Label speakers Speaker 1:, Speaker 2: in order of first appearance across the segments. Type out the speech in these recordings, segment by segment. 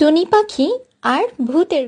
Speaker 1: টুনি পাখি আর ভূতের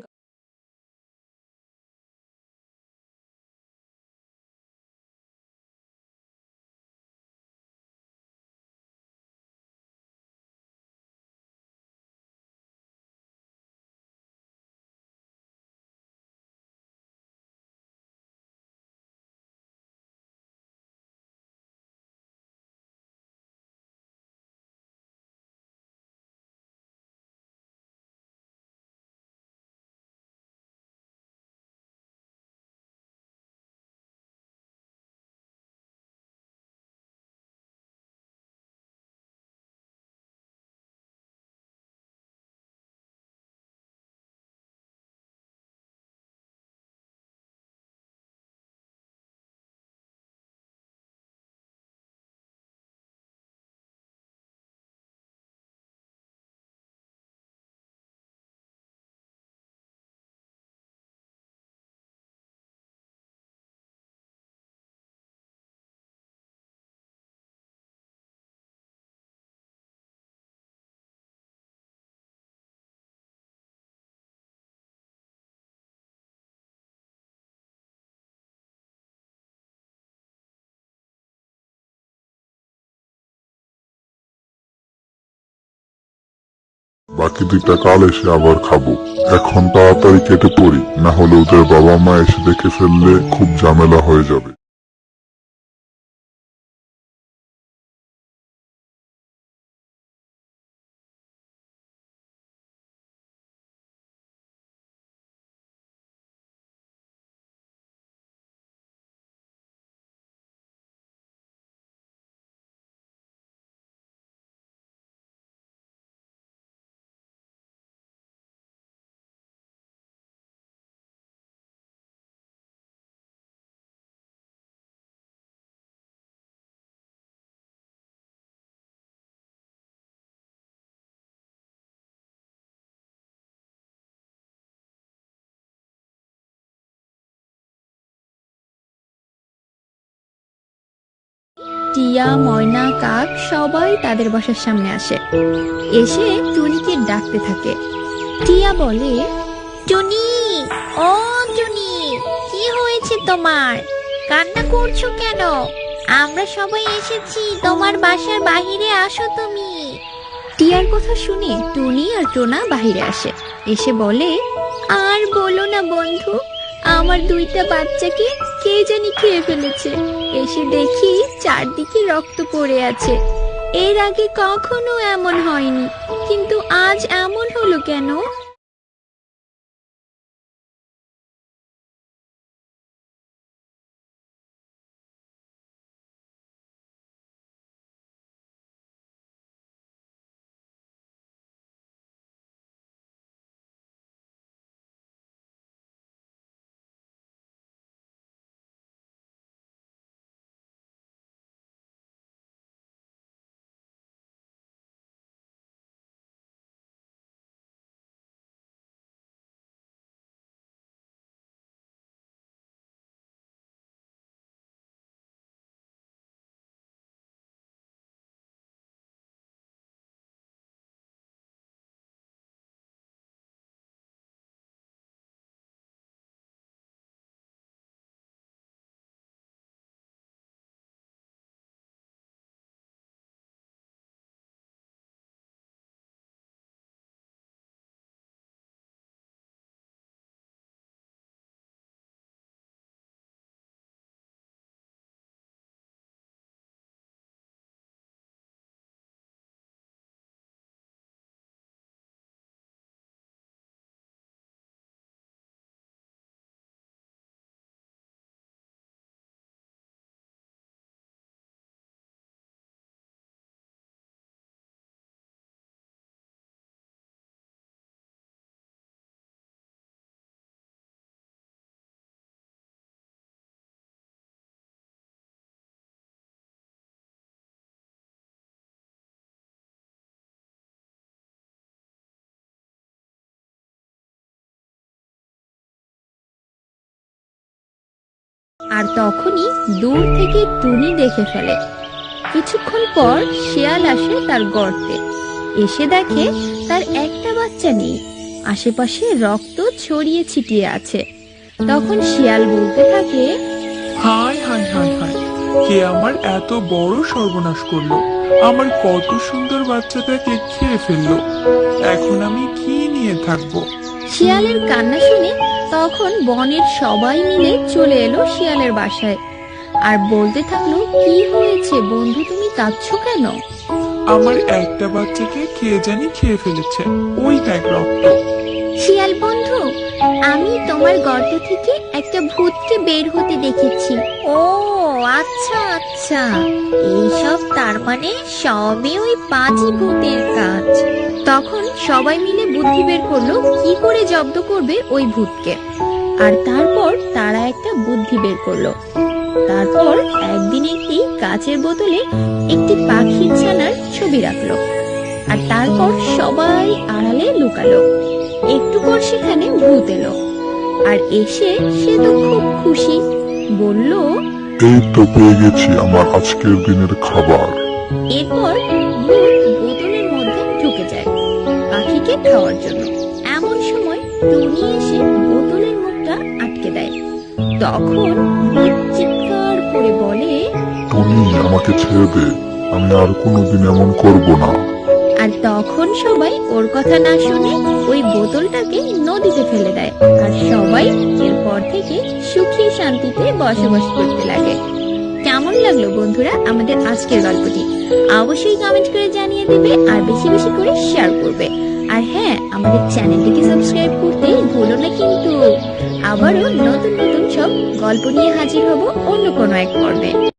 Speaker 2: বাকি দুইটা কাল এসে আবার খাবো। এখন তাড়াতাড়ি কেটে পড়ি, না হলে ওদের বাবা মা এসে দেখে ফেললে খুব ঝামেলা হয়ে যাবে।
Speaker 1: টিয়া, ময়না, কাক সবাই তাদের বাসার সামনে আসে। এসে টুনিকে ডাকতে থাকে। টিয়া বলে, টুনি, ও টুনি, কি হয়েছে তোমার? কান্না করছো কেন? আমরা সবাই এসেছি তোমার বাসার বাহিরে, আসো তুমি। টিয়ার কথা শুনে টুনি আর টোনা বাহিরে আসে। এসে বলে, আর বলো না বন্ধু, আমার দুইটা বাচ্চাকে কে জানি খেয়ে ফেলেছে। এসে দেখি চারদিকে রক্ত পড়ে আছে। এর আগে কখনো এমন হয়নি, কিন্তু আজ এমন হলো কেন? আর তখনই দূর থেকে টুনি দেখে ফেলে। কিছুক্ষণ পর শিয়াল আসে তার গর্তে। এসে দেখে তার একটা বাচ্চা নেই, আশেপাশে রক্ত ছড়িয়ে ছিটিয়ে আছে। তখন শিয়াল বলতে থাকে,
Speaker 3: হায় হায় হায় হায়, কে আমার এত বড় সর্বনাশ করলো? আমার কত সুন্দর বাচ্চাটাকে খেয়ে ফেললো। এখন আমি কি নিয়ে থাকবো?
Speaker 1: শিয়ালের কান্না শুনে তখন বনের সবাই মিলে চলে এলো শিয়ালের বাসায় আর বলতে থাকলো, কি হয়েছে বন্ধু, তুমি কাঁদছো কেন?
Speaker 3: আমার একটা বাচ্চাকে খেয়ে জানি খেয়ে ফেলেছে, ওই দেখ রক্ত।
Speaker 1: শিয়াল বন্ধু, আমি তোমার গর্ত থেকে একটা ভূতকে বের হতে দেখেছি। ও আচ্ছা আচ্ছা, এইসব তার মানে সবই ওই পাজি ভূতের কাজ। তখন সবাই মিলে বুদ্ধি বের করলো কি করে জব্দ করবে ওই ভূতকে। আর তারপর তারা একটা বুদ্ধি বের করলো। তারপর একদিন একটি কাচের বোতলে একটি পাখির ছানার ছবি রাখলো। আর তারপর সবাই আড়ালে লুকালো। একটু পর সেখানে ভূত এলো আর এসে সে তো খুব খুশি, বলল,
Speaker 2: এই তো পেয়ে গেছি আমার আজকের দিনের খাবার।
Speaker 1: এরপর ভূত বোতলের মধ্যে ঢুকে যায় পাখিকে খাওয়ার জন্য। এমন সময় টুনি এসে বোতলের মুখটা আটকে দেয়। তখন ভূত চিৎকার করে বলে,
Speaker 2: টুনি, আমাকে ছেড়ে দে, আমি আর কোনোদিন এমন করব না।
Speaker 1: আর তখন সবাই ওর কথা না শুনে ওই বোতলটাকে নদীতে ফেলে দেয়। আর সবাই এরপর থেকে সুখী শান্তিতে বসবাস করতে লাগে। কেমন লাগলো বন্ধুরা আমাদের আজকের গল্পটি? অবশ্যই কমেন্ট করে জানিয়ে দেবে আর বেশি বেশি করে শেয়ার করবে। আর হ্যাঁ, আমাদের চ্যানেলটিকে সাবস্ক্রাইব করতে ভুলো না কিন্তু। আবারও নতুন নতুন সব গল্প নিয়ে হাজির হব অন্য কোনো এক পর্বে।